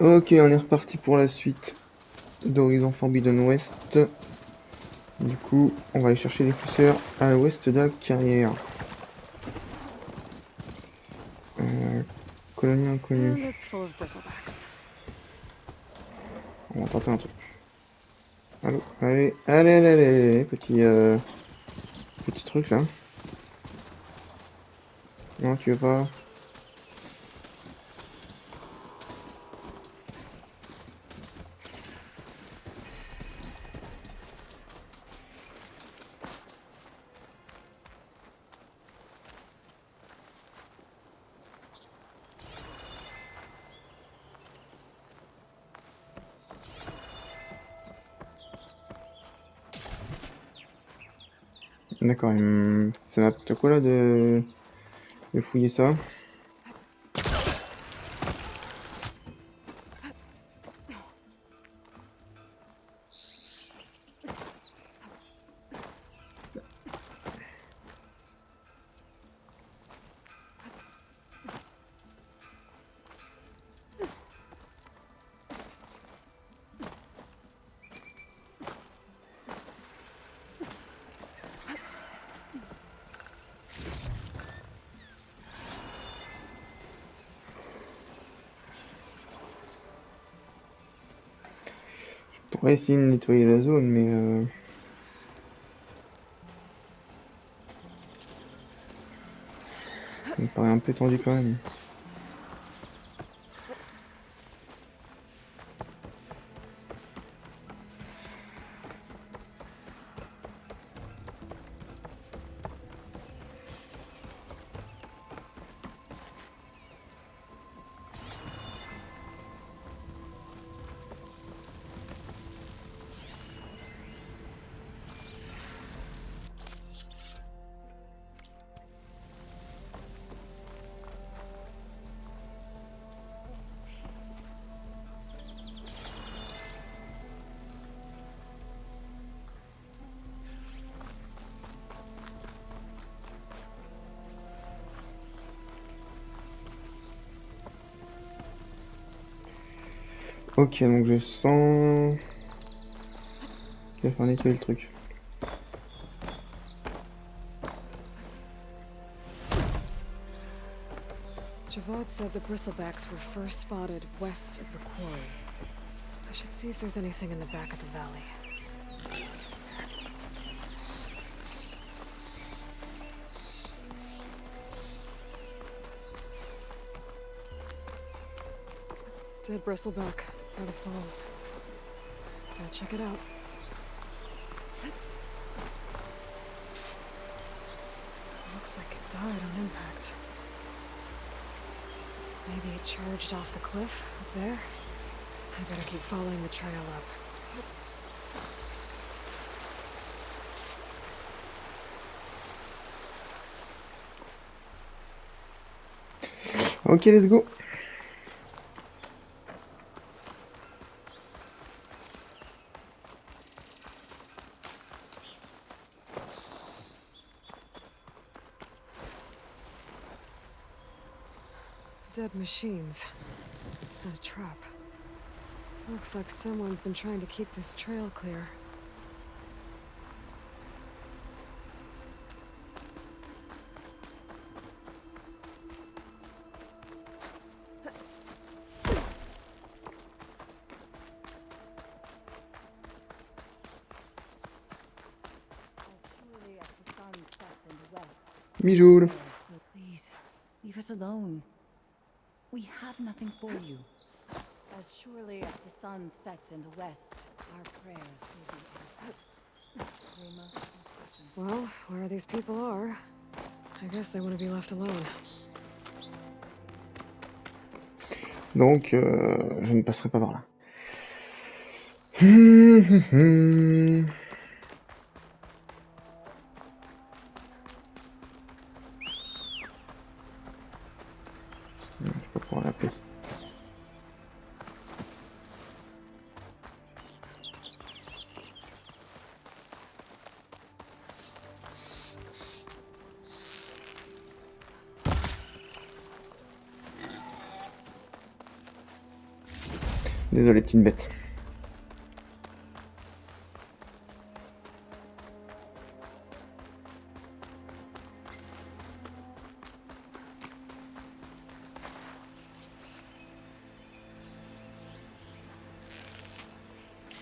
Ok, on est reparti pour la suite d'Horizon Forbidden West. Du coup, on va aller chercher les pousseurs à l'ouest de la carrière. Euh, Colonie inconnue. And it's full of bristlebacks. On va tenter un truc. Allô, allez, allez, allez, allez, allez, petit truc là. Non, tu veux pas? D'accord, ça m'apporte quoi là de fouiller ça? Je pourrais essayer de nettoyer la zone, mais ça me paraît un peu tendu quand même. Ok, donc je sens qu'il va falloir nettoyer le truc. Javad said the bristlebacks were first spotted west of the quarry. I should see if there's anything in the back of the valley. Dead bristleback by the falls. Gotta check it out. Looks like it died on impact. Maybe it charged off the cliff up there. I better keep following the trail up. Ok, let's go. Dead machines. And a trap. Looks like someone's been trying to keep this trail clear. Mijoule. Please, leave us alone. We have nothing for you. As surely as the sun sets in the west, our prayers will be answered. We must be patient. Well, where these people are, I guess they want to be left alone. Donc, je ne passerai pas par là. Je peux pas pouvoir l'appeler. Désolé, petite bête.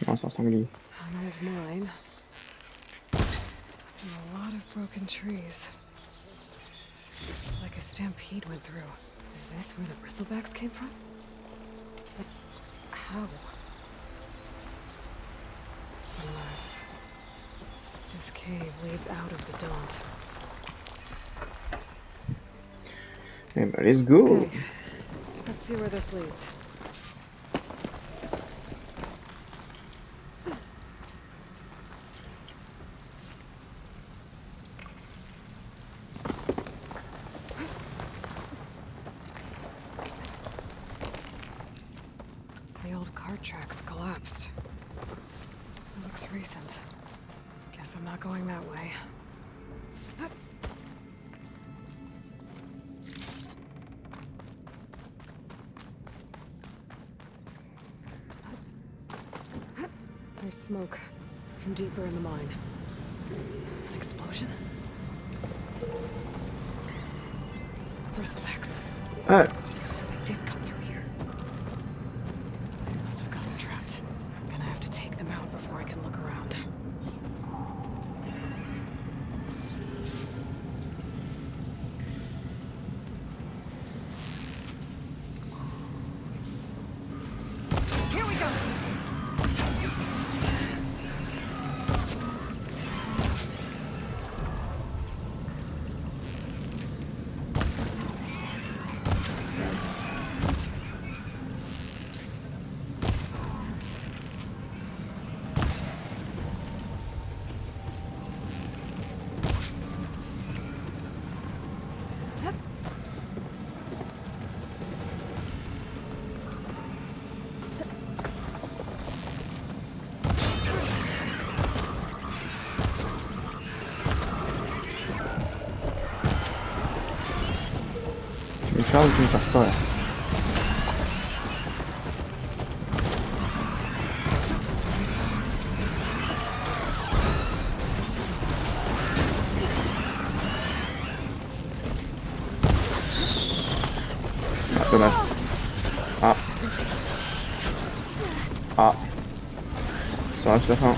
Non, c'est un sanglier. An old mine. And a lot of broken trees. It's like a stampede went through. Is this where the bristlebacks came from? But how? Unless this cave leads out of the Daunt. Eh ben, let's go! Okay, let's see where this leads. The old cart tracks collapsed. It looks recent. Guess I'm not going that way. There's smoke from deeper in the mine. An explosion? Bristlebacks. Ah, So they did come through here. They must have gotten trapped. I'm gonna have to take them out before I can look around. Here we go! tu me charges ou tu me charges pas là? Ah, dommage. Ah. Ah. Ça reste la fin.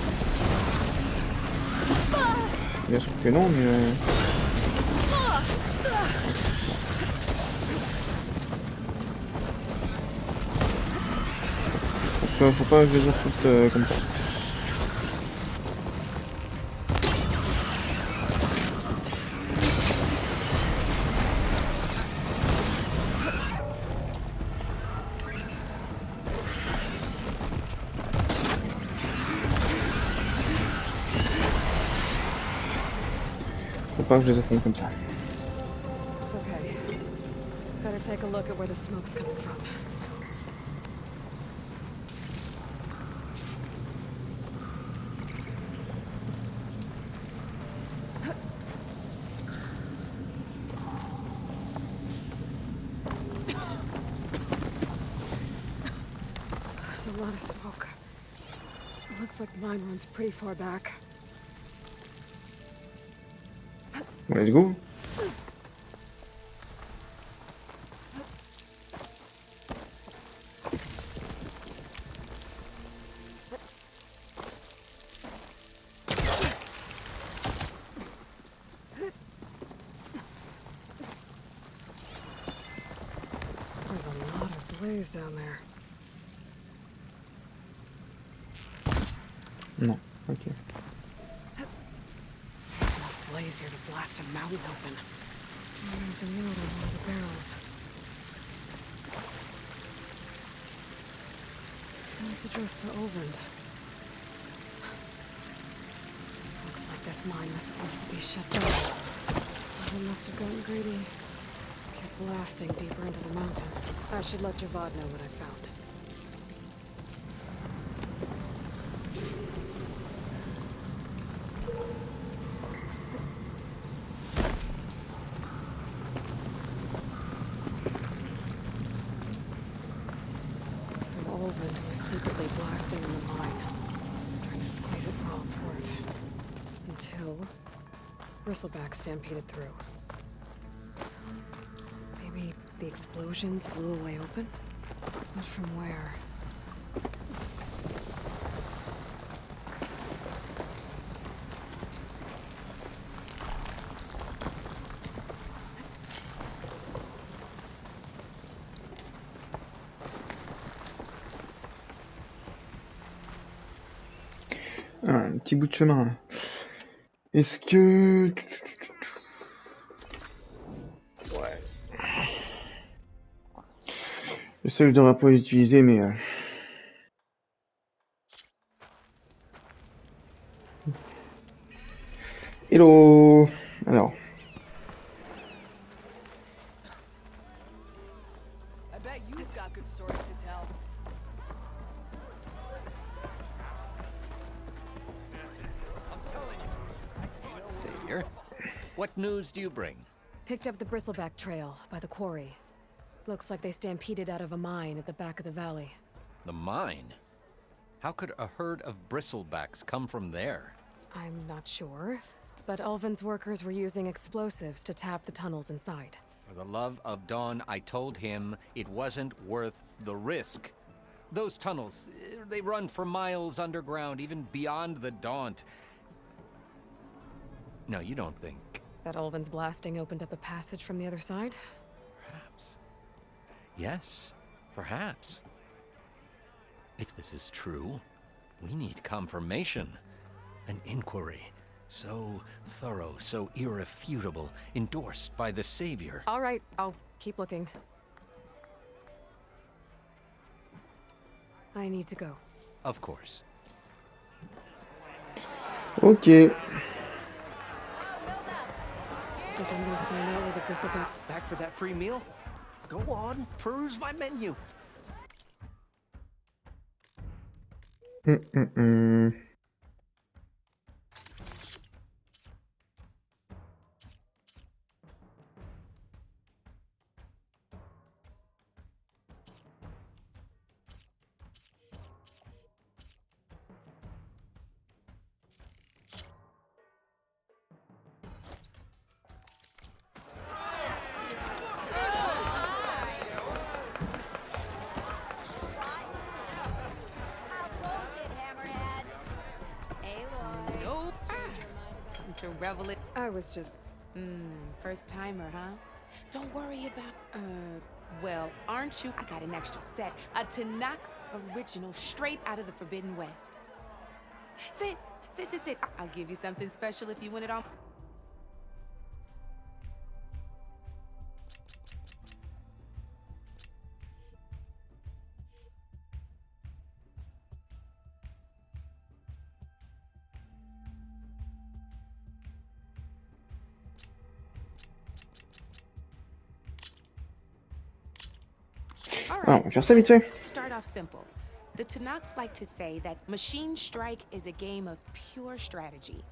Bien sûr que non, mais... Faut pas que je les ai toutes comme ça. Faut pas que je les affronte comme ça. Okay. Better take a look at where the smoke's coming from. There's a lot of smoke. It looks like the mine runs pretty far back. Bon, let's go. There's a lot of blaze down there. Non, ok. There's enough blaze here to blast a mountain open. And there's a note on one of the barrels. Sounds addressed to Olvend. Looks like this mine was supposed to be shut down. Someone must have gotten greedy. Kept blasting deeper into the mountain. I should let Javad know what I found. So Olvin was secretly blasting in the mine, trying to squeeze it for all it's worth. Until Bristleback stampeded through. Maybe the explosions blew a way open? But from where? Ah, un petit bout de chemin. Là. Est-ce que... Ouais. Je sais que je devrais pas les utiliser, mais... Hello. Alors. I bet you've got good stories to tell. Savior, what news do you bring? Picked up the Bristleback trail by the quarry. Looks like they stampeded out of a mine at the back of the valley. The mine? How could a herd of bristlebacks come from there? I'm not sure, but Ulvin's workers were using explosives to tap the tunnels inside. For the love of Dawn, I told him it wasn't worth the risk. Those tunnels, they run for miles underground, even beyond the Daunt. No, you don't think... That Ulvin's blasting opened up a passage from the other side? Perhaps. Yes, perhaps. If this is true, we need confirmation. An inquiry. So thorough, so irrefutable, endorsed by the Savior. All right, I'll keep looking. I need to go. Of course. Ok. Think I'm gonna find out where the Bristleback... Back for that free meal? Go on, peruse my menu. Mm. To revel it. I was just... First timer, huh? Don't worry about, well, aren't you? I got an extra set. A Tanakh original straight out of the Forbidden West. Sit. I'll give you something special if you win it on. Ah, on va faire ça vite fait. Start off simple. The Tanakhs like to say that Machine Strike is a game of pure strategy.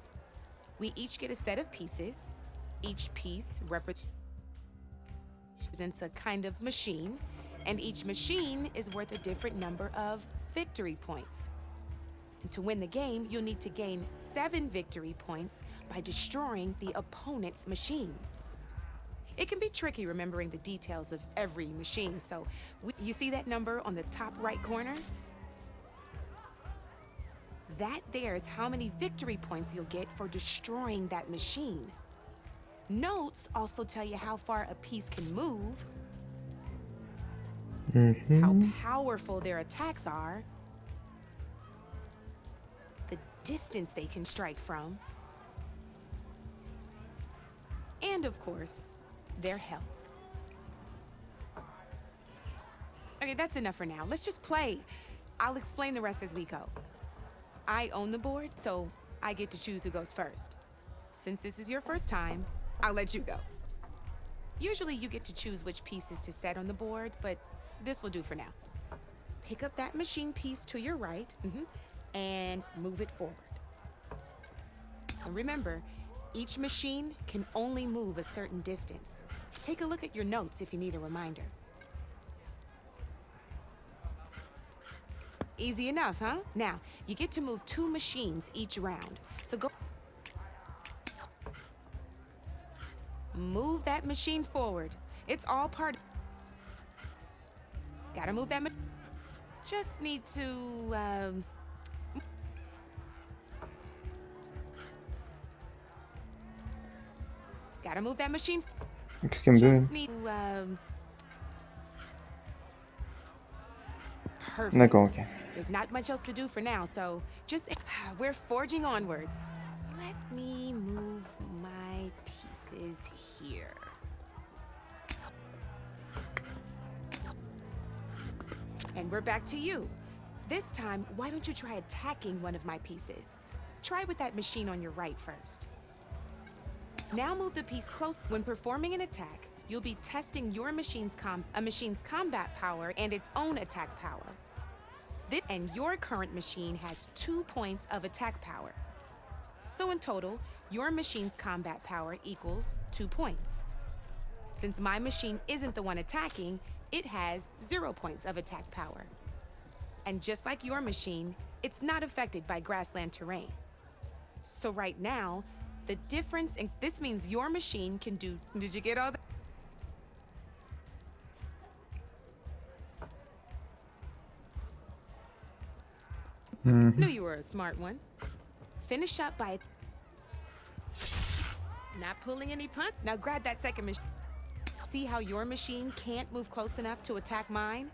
We each get a set of pieces. Each piece represents a kind of machine, and each machine is worth a different number of victory points. And to win the game, you'll need to gain 7 victory points by destroying the opponent's machines. It can be tricky remembering the details of every machine, so you see that number on the top right corner? That there is how many victory points you'll get for destroying that machine. Notes also tell you how far a piece can move, how powerful their attacks are, the distance they can strike from, and of course, their health. Okay, that's enough for now. Let's just play. I'll explain the rest as we go. I own the board, so I get to choose who goes first. Since this is your first time, I'll let you go. Usually you get to choose which pieces to set on the board, but this will do for now. Pick up that machine piece to your right, and move it forward. And remember, each machine can only move a certain distance. Take a look at your notes if you need a reminder. Easy enough, huh? Now, you get to move 2 machines each round. So go... Move that machine forward. It's all part... Gotta move that just need to, Gotta move that machine... Qu'est-ce qu'elle me donne? Just need to, Perfect. D'accord, ok. There's not much else to do for now, so just... We're forging onwards. Let me move my pieces here. And we're back to you. This time, why don't you try attacking one of my pieces? Try with that machine on your right first. Now move the piece close. When performing an attack, you'll be testing your machine's combat power and its own attack power. And your current machine has 2 points of attack power. So in total, your machine's combat power equals 2 points. Since my machine isn't the one attacking, it has 0 points of attack power. And just like your machine, it's not affected by grassland terrain. So right now, the difference in this means your machine can do... Did you get all that? Knew you were a smart one. Finish up by... Not pulling any punch? Now grab that second machine. See how your machine can't move close enough to attack mine?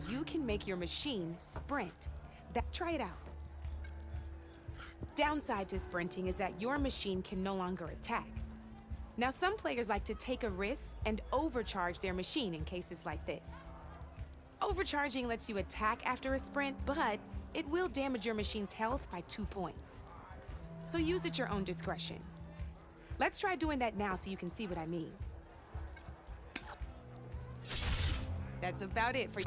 You can make your machine sprint. Try it out. Downside to sprinting is that your machine can no longer attack. Now some players like to take a risk and overcharge their machine in cases like this. Overcharging lets you attack after a sprint, but it will damage your machine's health by 2 points. So use at your own discretion. Let's try doing that now so you can see what I mean. That's about it for you.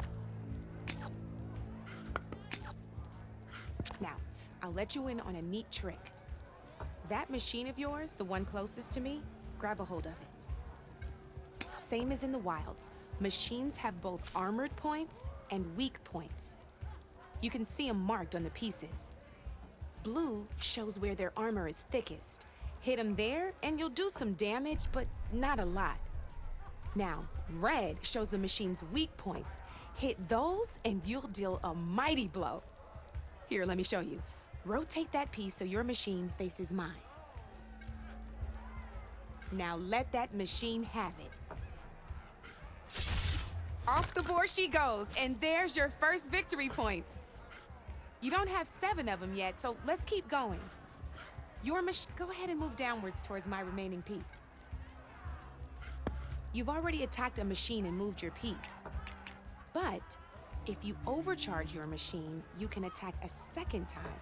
Now, I'll let you in on a neat trick. That machine of yours, the one closest to me, grab a hold of it. Same as in the wilds, machines have both armored points and weak points. You can see them marked on the pieces. Blue shows where their armor is thickest. Hit them there and you'll do some damage, but not a lot. Now, red shows the machine's weak points. Hit those and you'll deal a mighty blow. Here, let me show you. Rotate that piece so your machine faces mine. Now let that machine have it. Off the board she goes, and there's your first victory points. You don't have 7 of them yet, so let's keep going. Your machine, go ahead and move downwards towards my remaining piece. You've already attacked a machine and moved your piece. But if you overcharge your machine, you can attack a second time.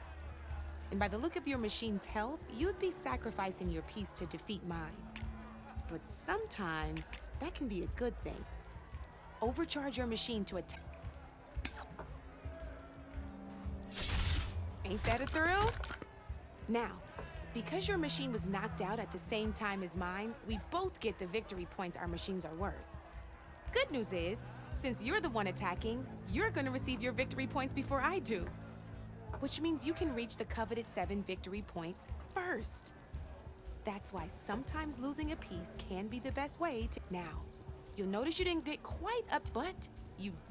And by the look of your machine's health, you'd be sacrificing your piece to defeat mine. But sometimes that can be a good thing. Overcharge your machine to attack. Ain't that a thrill? Now, because your machine was knocked out at the same time as mine, we both get the victory points our machines are worth. Good news is, since you're the one attacking, you're gonna receive your victory points before I do. Which means you can reach the coveted 7 victory points first. That's why sometimes losing a piece can be the best way to... Now, you'll notice you didn't get quite up, but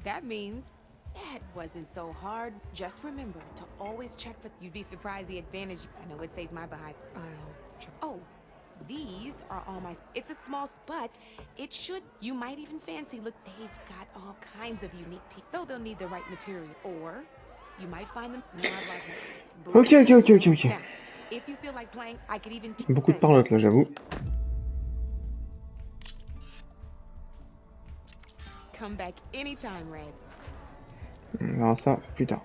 that means that wasn't so hard. Just remember to always check for... You'd be surprised the advantage... I know it saved my behind. Oh, these are all my... It's a small spot. It should... You might even fancy... Look, they've got all kinds of unique pieces. Though they'll need the right material. Or you might find them... No, I've lost my... Ok. Now, if you feel like playing, I could even... Beaucoup de parlotte là, j'avoue. Come back anytime, Red. On verra ça plus tard.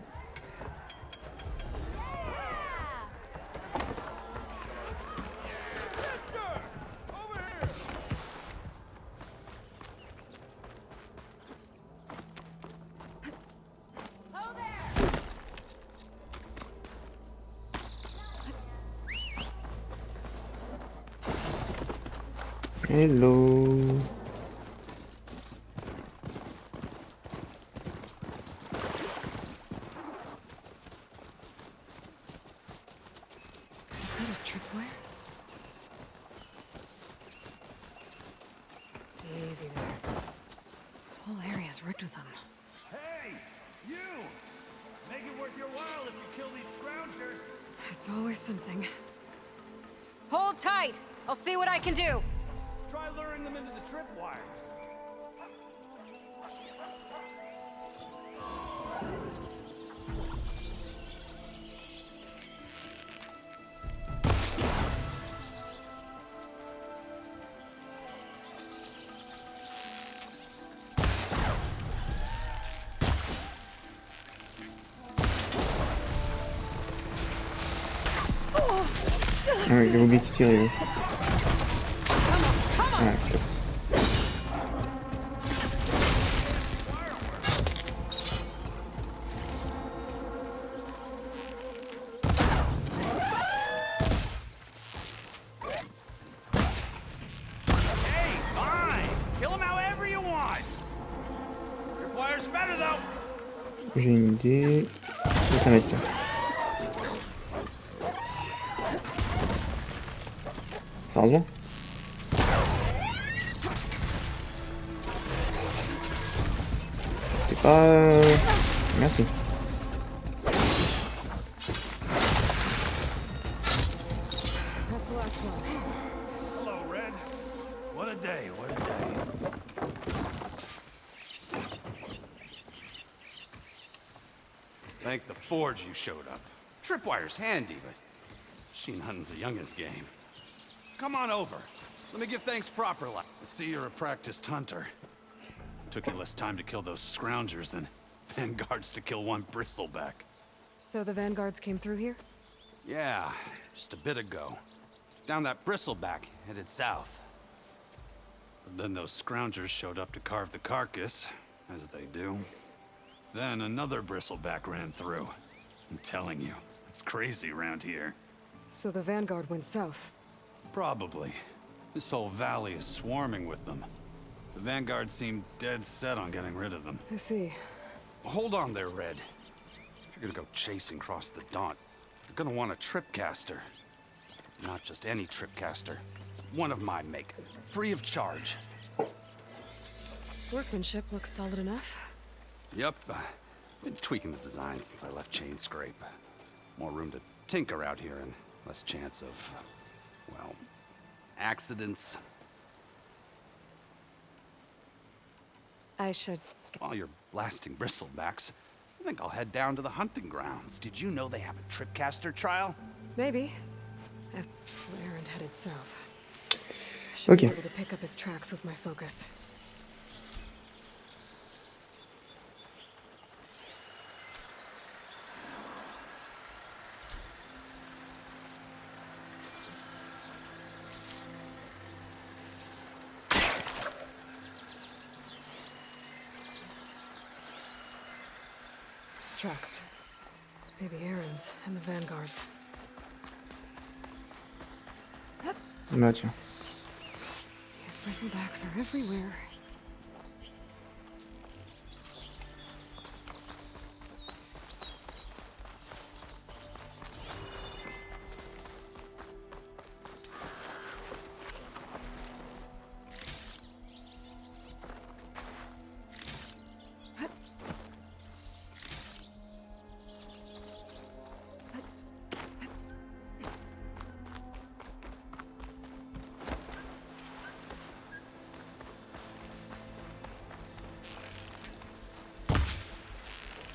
Hello. tripwire? Easy there. The whole area's rigged with them. Hey, you! Make it worth your while if you kill these scroungers. It's always something. Hold tight! I'll see what I can do! Try luring them into the tripwires. Ouais, j'ai oublié de tirer. Ah, ok. Hey, fine! Kill them however you want! Tripwire's better though! J'ai une idée. Ça s'arrête là. Ça revient. C'est pas... Merci. That's the last one. Hello, Red. What a day, what a day. Thank the Forge you showed up. Tripwire's handy, but machine hunting's a youngin's game. Come on over. Let me give thanks properly. I see you're a practiced hunter. Took you less time to kill those scroungers than vanguards to kill one bristleback. So the vanguards came through here? Yeah, just a bit ago. Down that bristleback, headed south. But then those scroungers showed up to carve the carcass, as they do. Then another bristleback ran through. I'm telling you, it's crazy around here. So the vanguard went south. Probably. This whole valley is swarming with them. The vanguard seemed dead set on getting rid of them. I see. Hold on there, Red. If you're gonna go chasing across the Daunt, you're gonna want a tripcaster. Not just any tripcaster. One of my make. Free of charge. Workmanship looks solid enough. Yep. Been tweaking the design since I left Chain Scrape. More room to tinker out here and less chance of, well, accidents. I should... While you're blasting bristlebacks, I think I'll head down to the hunting grounds. Did you know they have a tripcaster trial? Maybe. So Aaron headed south. I should be Ok. able to pick up his tracks with my focus. Tracks. Maybe Aaron's and the vanguards. Bah tiens. These bristlebacks are everywhere.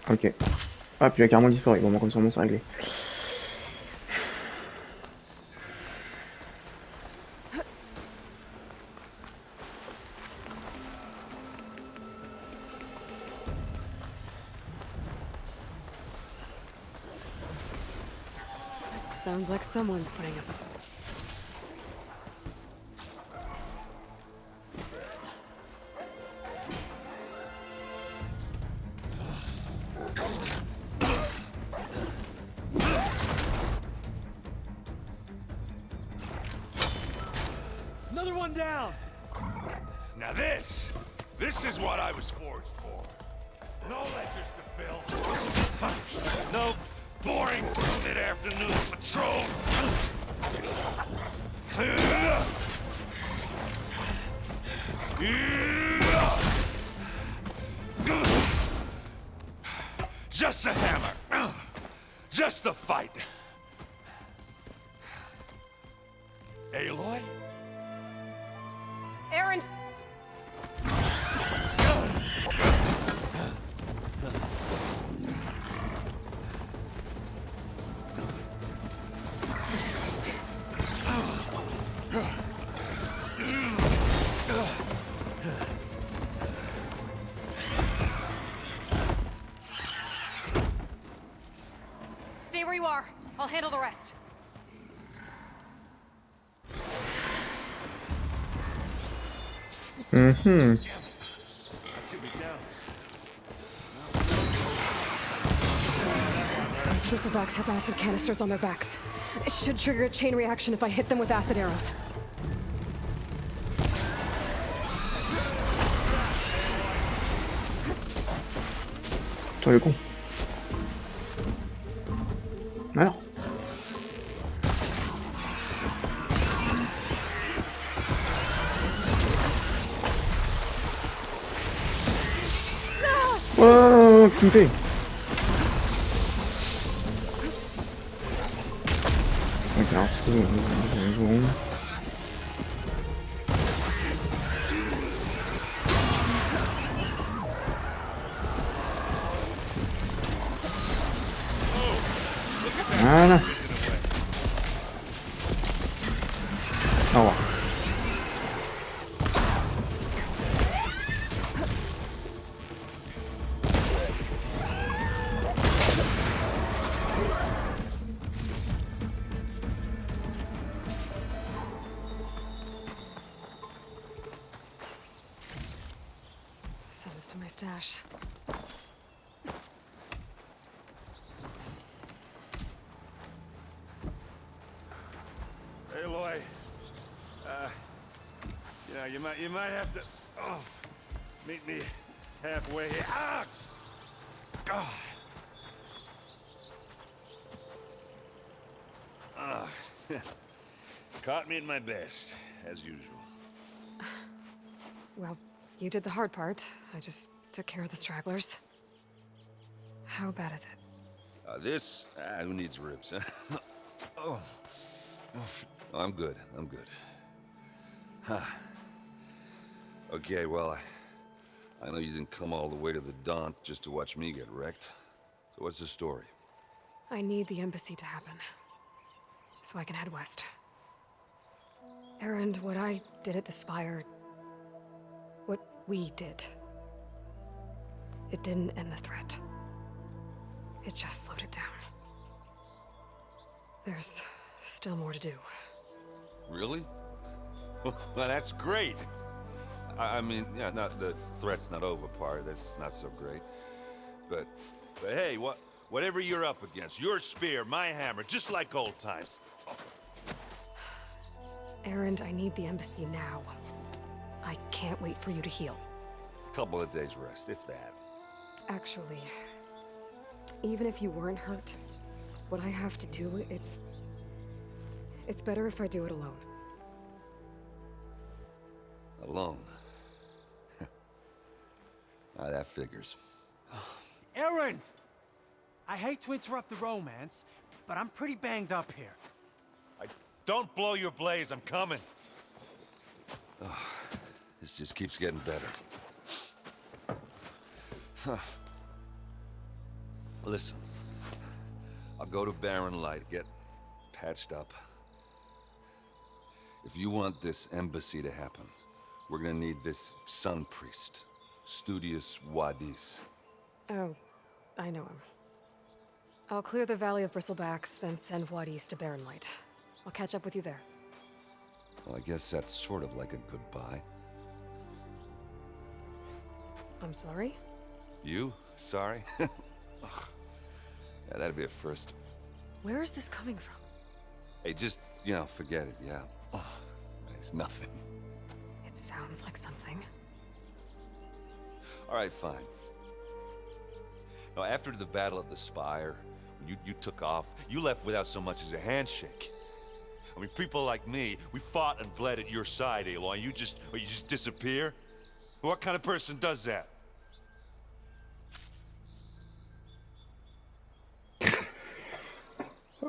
Ok. Ah, puis il a carrément disparu. Bon, comme ça, c'est réglé. Sounds like someone's putting up a... Another one down! Now this is what I was forged for. No ledgers to fill. No boring mid-afternoon patrols. Just a hammer. Just the fight. Aloy? Erend! Stay where you are. I'll handle the rest. Mhm. Those bristlebacks have acid canisters on their backs. It should trigger a chain reaction if I hit them with acid arrows. Putain, le con. Alors. Oh, qu'est-ce qu'il me fait? Ok, alors c'est bon. Voilà. Au revoir. Send this to my stash. Aloy. You might have to meet me halfway here. Ah! God. Caught me at my best, as usual. Well, you did the hard part. I just took care of the stragglers. How bad is it? Who needs ribs, huh? Oh. I'm good. Huh. Okay, well, I know you didn't come all the way to the Daunt just to watch me get wrecked. So what's the story? I need the embassy to happen, so I can head west. Erend, what I did at the Spire... what we did... it didn't end the threat. It just slowed it down. There's still more to do. Really? Well, that's great. I mean, yeah, not the threat's not over part. That's not so great. But hey, whatever you're up against, your spear, my hammer, just like old times. Erend, I need the embassy now. I can't wait for you to heal. Couple of days rest, if that. Actually, even if you weren't hurt, what I have to do, it's better if I do it alone. Alone? That figures. Erend! I hate to interrupt the romance, but I'm pretty banged up here. Don't blow your blaze, I'm coming. This just keeps getting better. Huh. Listen, I'll go to Barren Light, get patched up. If you want this embassy to happen, we're gonna need this sun priest, Studious Wadis. Oh, I know him. I'll clear the Valley of Bristlebacks, then send Wadis to Barren Light. I'll catch up with you there. Well, I guess that's sort of like a goodbye. I'm sorry? You? Sorry? Yeah, that'd be a first. Where is this coming from? Hey, just, forget it, yeah. Oh, it's nothing. It sounds like something. All right, fine. Now, after the Battle of the Spire, when you took off, you left without so much as a handshake. I mean, people like me, we fought and bled at your side, Aloy. You just disappear? What kind of person does that?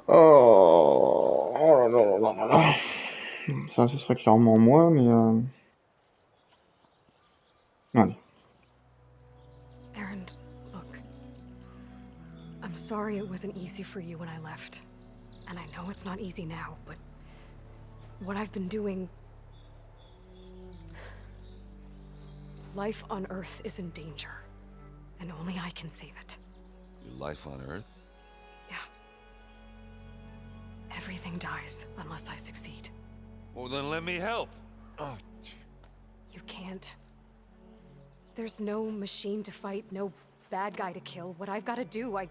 Oh, oh là là là là là. Ça, ce serait clairement moi, mais allez. Aaron, look. I'm sorry it wasn't easy for you when I left. And I know it's not easy now, but what I've been doing... Life on Earth is in danger. And only I can save it. Your life on Earth? Yeah. Everything dies unless I succeed. Well, then let me help. Oh. You can't. There's no machine to fight, no bad guy to kill. What I've got to do, I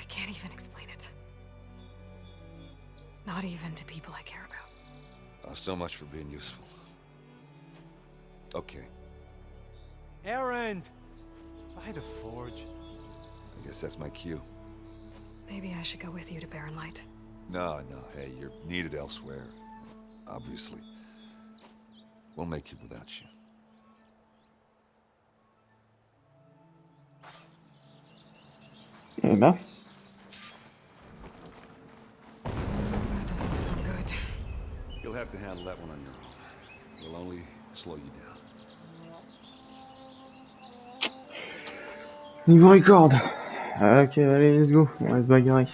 can't even explain it. Not even to people I care about. Oh, so much for being useful. Okay, Aaron! By the forge. I guess that's my cue. Maybe I should go with you to Barren Light. No, hey, you're needed elsewhere. Obviously. We'll make it without you. Eh ben. That doesn't sound good. You'll have to handle that one on your own. We'll only slow you down. Niveau record. Ok, allez, let's go. On va se bagarrer.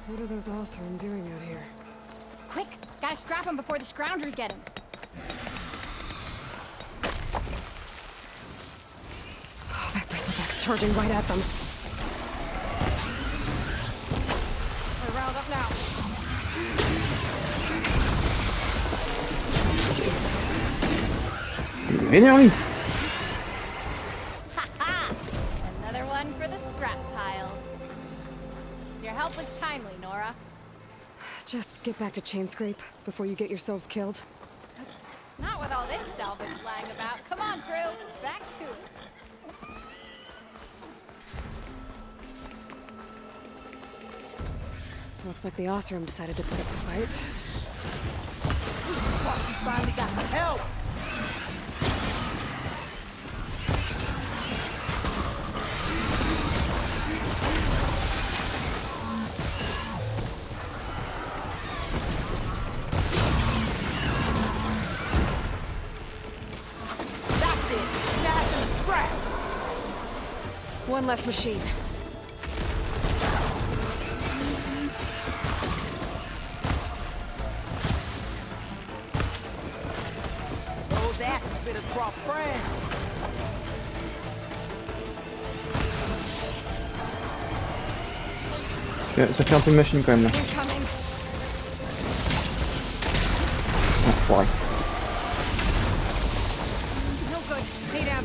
What are those Oseram doing out here? Quick! Gotta scrap him before the Scroungers get him. Oh, that bristleback's charging right at them. We're riled up now. Énergie. Ha-ha! Another one for the scrap pile. Your help was timely, Nora. Just get back to Chainscrape before you get yourselves killed. Not with all this salvage lying about. Come on, crew. Back to it. Looks like the Oseram decided to put up a fight. We finally got the help! That's it. Smash and scrap. One less machine. Those asses been a brought friends. Ça fait un peu de machine quand même là. Incoming. Enfoiré. No good. Need him.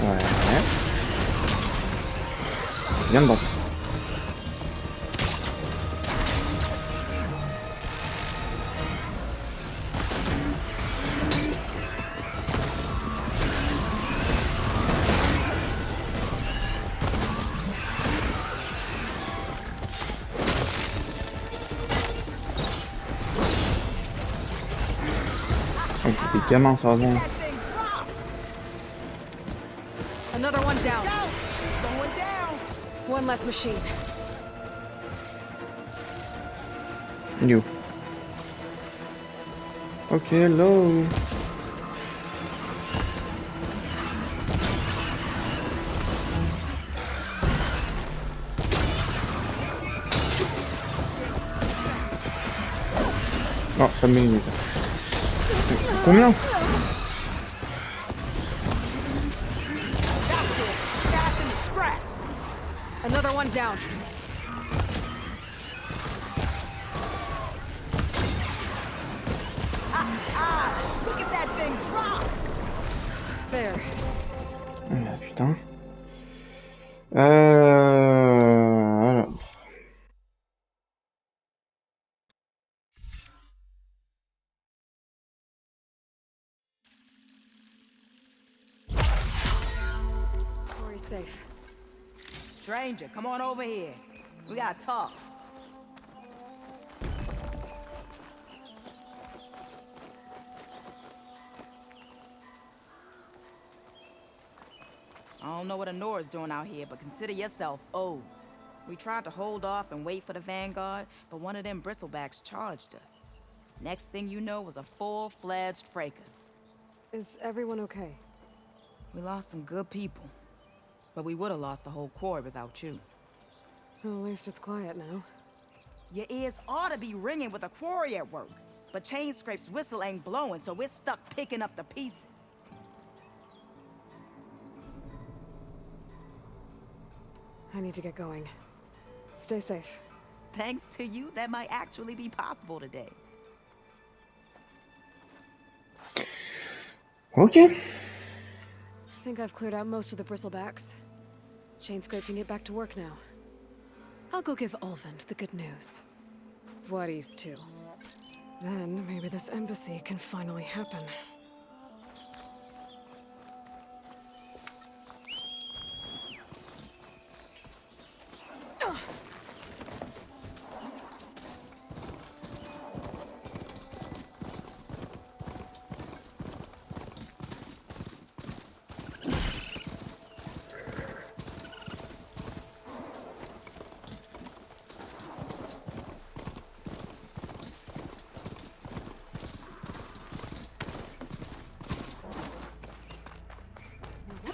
Ouais. Viens dedans. Oh, t'es des gamins, sérieusement. Another one down. Going down. One less machine. New. Ok, hello. Non, pas de mêlée ça. Combien? Another one down. Look at that thing drop! There. Ah, putain. Alors. Corey's safe. Stranger, come on over here. We gotta talk. I don't know what Honora's doing out here, but consider yourself owed. We tried to hold off and wait for the Vanguard, but one of them bristlebacks charged us. Next thing you know was a full-fledged fracas. Is everyone okay? We lost some good people, but we would have lost the whole quarry without you. Well, at least it's quiet now. Your ears ought to be ringing with a quarry at work, but Chain Scrape's whistle ain't blowing, so we're stuck picking up the pieces. I need to get going. Stay safe. Thanks to you, that might actually be possible today. Ok. I think I've cleared out most of the bristlebacks. Chain Scrape can get back to work now. I'll go give Ulvund the good news. Voorhees too. Then maybe this embassy can finally happen.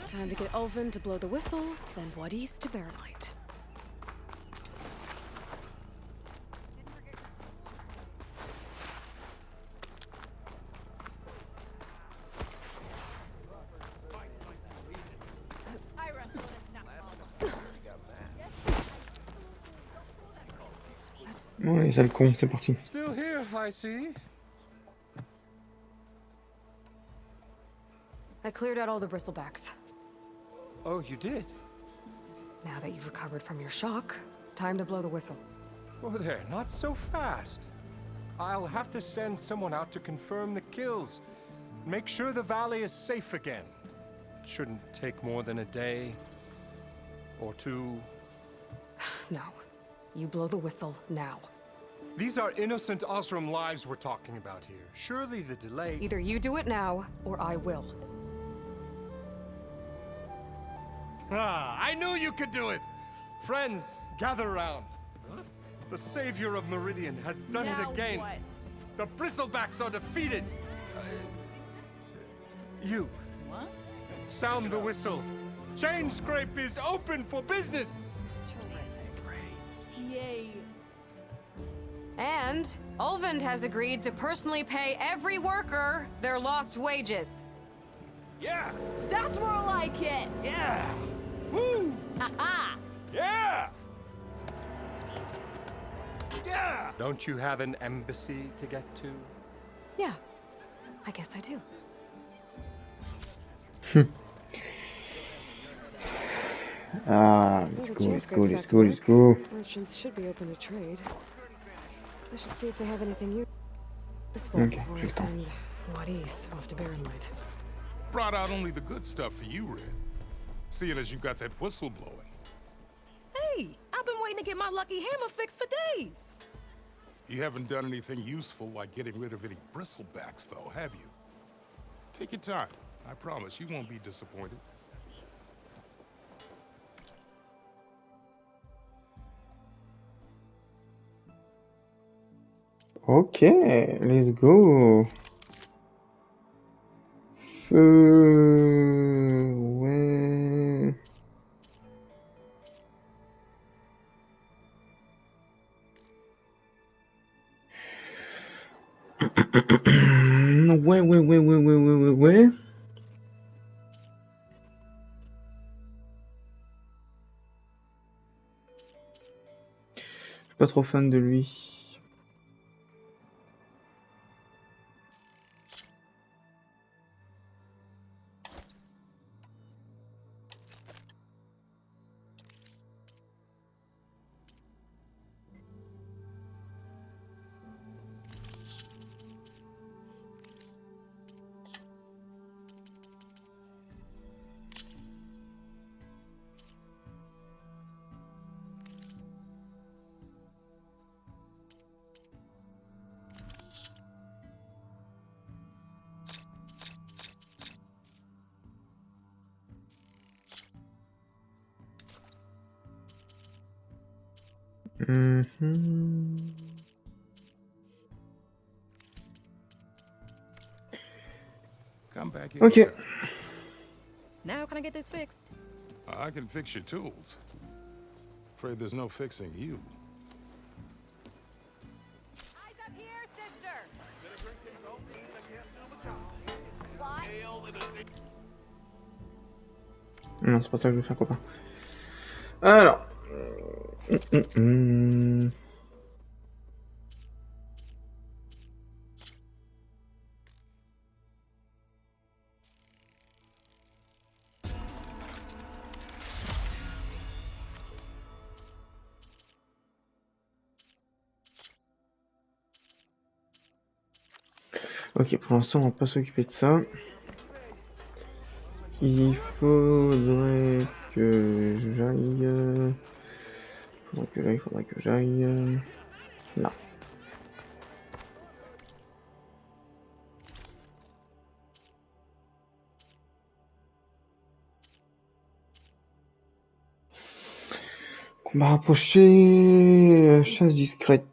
Time to get Ulvund to blow the whistle, then Voorhees to Baronite. Ouais, sale con, c'est parti. Still here, I see. I cleared out all the bristlebacks. Oh, you did? Now that you've recovered from your shock, time to blow the whistle. Oh, there, not so fast. I'll have to send someone out to confirm the kills. Make sure the valley is safe again. It shouldn't take more than a day. Or two. No. You blow the whistle now. These are innocent Osram lives we're talking about here. Surely the delay... Either you do it now, or I will. Ah, I knew you could do it! Friends, gather round. The savior of Meridian has done it again. What? The bristlebacks are defeated. You. What? Sound the whistle. Chain Scrape is open for business. Yay. And Ulvund has agreed to personally pay every worker their lost wages. Yeah. That's more like it! Yeah. Woo. Ha-ha! Yeah. Yeah. Don't you have an embassy to get to? Yeah, I guess I do. Ah, Well, let's the go, Chain let's go, Scrape's let's back to go, work. let's go. Merchants should be open to trade. I should see if they have anything useful Okay, before I just on. send Voorhees off to Baronite. Brought out only the good stuff for you, Red. Seeing as you got that whistle blowing. Hey, I've been waiting to get my lucky hammer fixed for days. You haven't done anything useful like getting rid of any bristlebacks, though, have you? Take your time. I promise you won't be disappointed. Ok, let's go. Feu... Ouais... Ouais. Je suis pas trop fan de lui. Mhm. Come back Ok. anytime. Now can I get this fixed? I can fix your tools. Afraid there's no fixing you. Eyes up here, sister! Non, c'est pas ça que je veux faire, copain. Alors. Ok, pour l'instant, on va pas s'occuper de ça. Il faudrait que j'aille... il faudrait que j'aille... Là. Combat rapproché... Chasse discrète...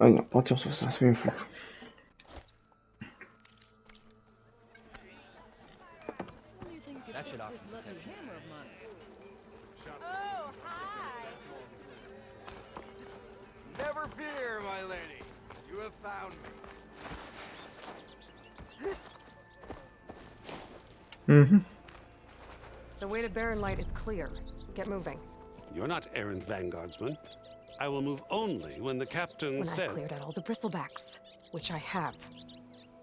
Ah non, partir sur ça, c'est bien fou. That should offer this lucky hammer of mine. Oh, hi! Never fear, my lady. You have found me. Mhm. The way to Barren Light is clear. Get moving. You're not errant vanguardsman. I will move only when the captain When says. I've cleared out all the bristlebacks, which I have.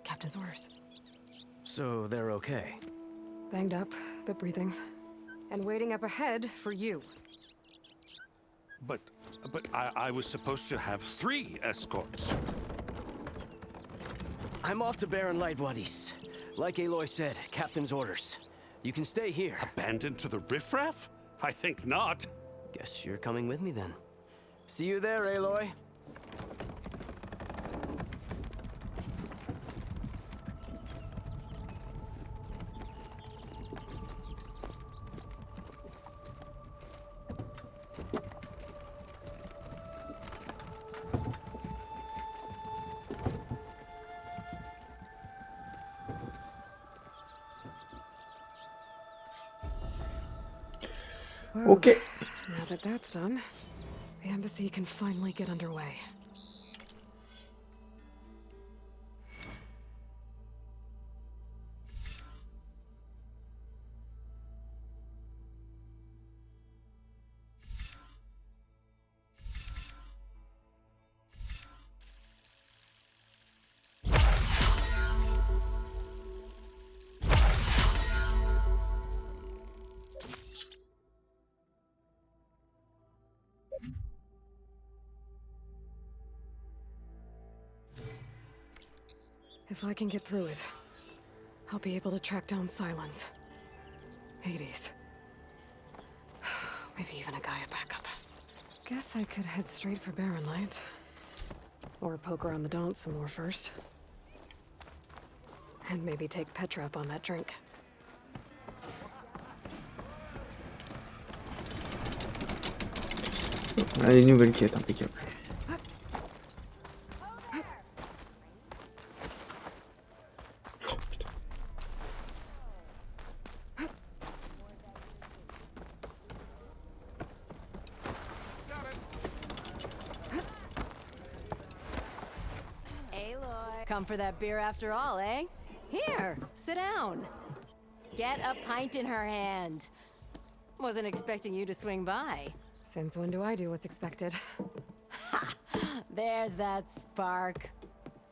Captain's orders. So they're okay. Banged up, but breathing. And waiting up ahead for you. But I was supposed to have 3 escorts. I'm off to Barren Light, Wadis. Like Aloy said, Captain's orders. You can stay here. Abandoned to the riffraff? I think not. Guess you're coming with me then. See you there, Aloy. Ok. Now that that's done, the embassy can finally get underway. If I can get through it, I'll be able to track down Silence. Hades. Maybe even a Gaia backup. Guess I could head straight for Barren Light. Or poke around the Daunt some more first. And maybe take Petra up on that drink. Allez, nouvelle quête, impeccable. Come for that beer after all, eh? Here, sit down. Get a pint in her hand. Wasn't expecting you to swing by. Since when do I do what's expected? Ha! There's that spark.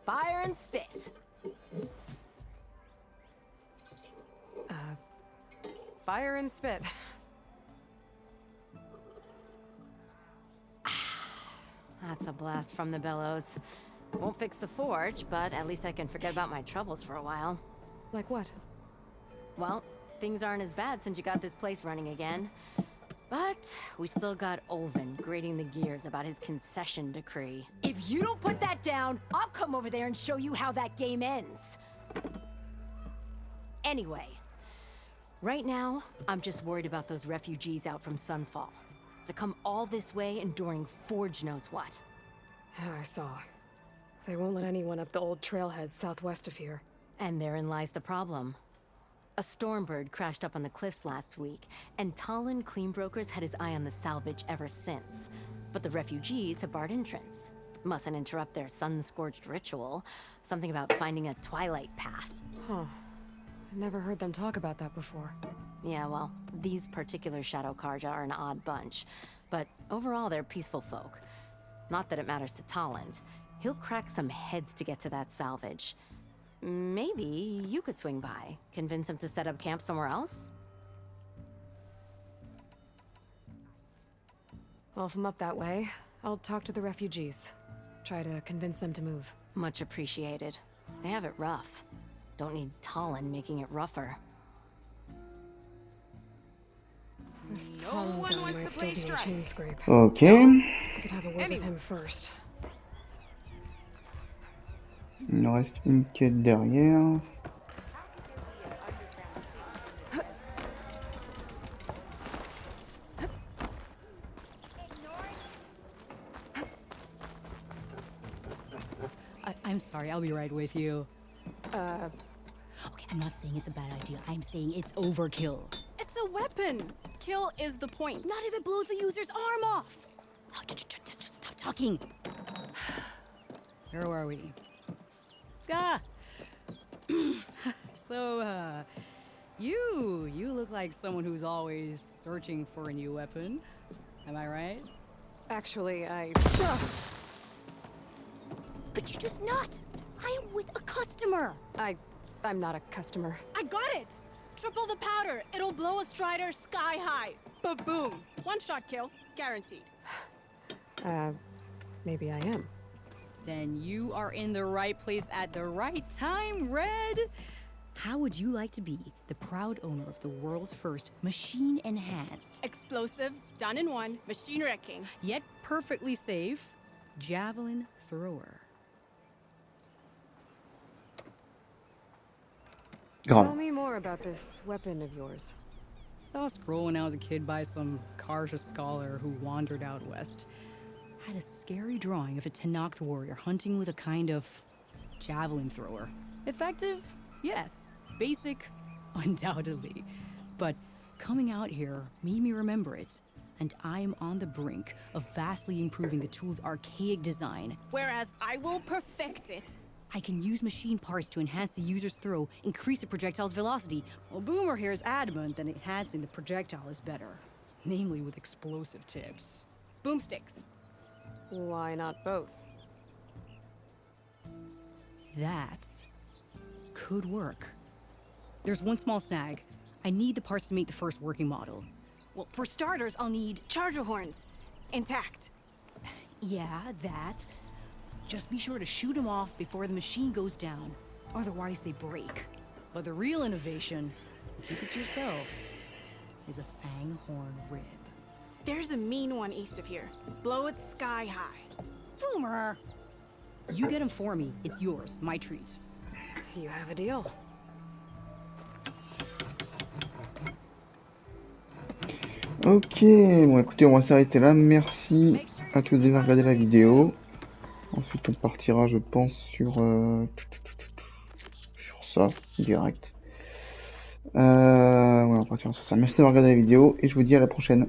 Fire and spit. Fire and spit. That's a blast from the bellows. Won't fix the forge, but at least I can forget about my troubles for a while. Like what? Well, things aren't as bad since you got this place running again. But we still got Olvin grating the gears about his concession decree. If you don't put that down, I'll come over there and show you how that game ends. Anyway, right now, I'm just worried about those refugees out from Sunfall. To come all this way enduring Forge knows what. I saw. They won't let anyone up the old trailhead southwest of here. And therein lies the problem. A Stormbird crashed up on the cliffs last week, and Talon Cleanbrokers had his eye on the salvage ever since. But the refugees have barred entrance. Mustn't interrupt their sun-scorched ritual. Something about finding a twilight path. Huh. I never heard them talk about that before. Yeah, well, these particular Shadow Karja are an odd bunch. But overall, they're peaceful folk. Not that it matters to Talon. He'll crack some heads to get to that salvage. Maybe you could swing by, convince him to set up camp somewhere else? Well, if I'm up that way, I'll talk to the refugees. Try to convince them to move. Much appreciated. They have it rough. Don't need Talon making it rougher. This Talon guy might still be in chain scrape. Okay. I could have a word with him first. Il nous reste une quête derrière. I'm sorry, I'll be right with you. Okay, I'm not saying it's a bad idea. I'm saying it's overkill. It's a weapon. Kill is the point. Not if it blows the user's arm off. Oh, just stop talking. Where are we? Ah! So, you look like someone who's always searching for a new weapon. Am I right? Actually, But you're just not. I am with a customer. I'm not a customer. I got it. Triple the powder. It'll blow a Strider sky high. Ba-boom. One shot kill. Guaranteed. Maybe I am. Then you are in the right place at the right time, Red. How would you like to be the proud owner of the world's first machine-enhanced, explosive, done in one, machine wrecking, yet perfectly safe, javelin thrower? Tell me more about this weapon of yours. Saw a scroll when I was a kid by some Karja scholar who wandered out west. Had a scary drawing of a Tenakth warrior hunting with a kind of javelin thrower. Effective? Yes. Basic? Undoubtedly. But coming out here made me remember it, and I'm on the brink of vastly improving the tool's archaic design. Whereas I will perfect it. I can use machine parts to enhance the user's throw, increase the projectile's velocity. Well, Boomer here is adamant that enhancing the projectile is better. Namely with explosive tips. Boomsticks. Why not both? That could work. There's one small snag. I need the parts to make the first working model. Well, for starters, I'll need charger horns. Intact. Yeah, that. Just be sure to shoot them off before the machine goes down. Otherwise, they break. But the real innovation, keep it to yourself, is a fang horn rib. There's a mean one east of here. Blow it sky high. Boomer! You get him for me. It's yours. My treat. You have a deal. Ok, bon écoutez, on va s'arrêter là. Merci à tous d'avoir regardé la vidéo. Ensuite, on partira, je pense, sur ça, direct. Ouais, on partira sur ça. Merci d'avoir regardé la vidéo et je vous dis à la prochaine.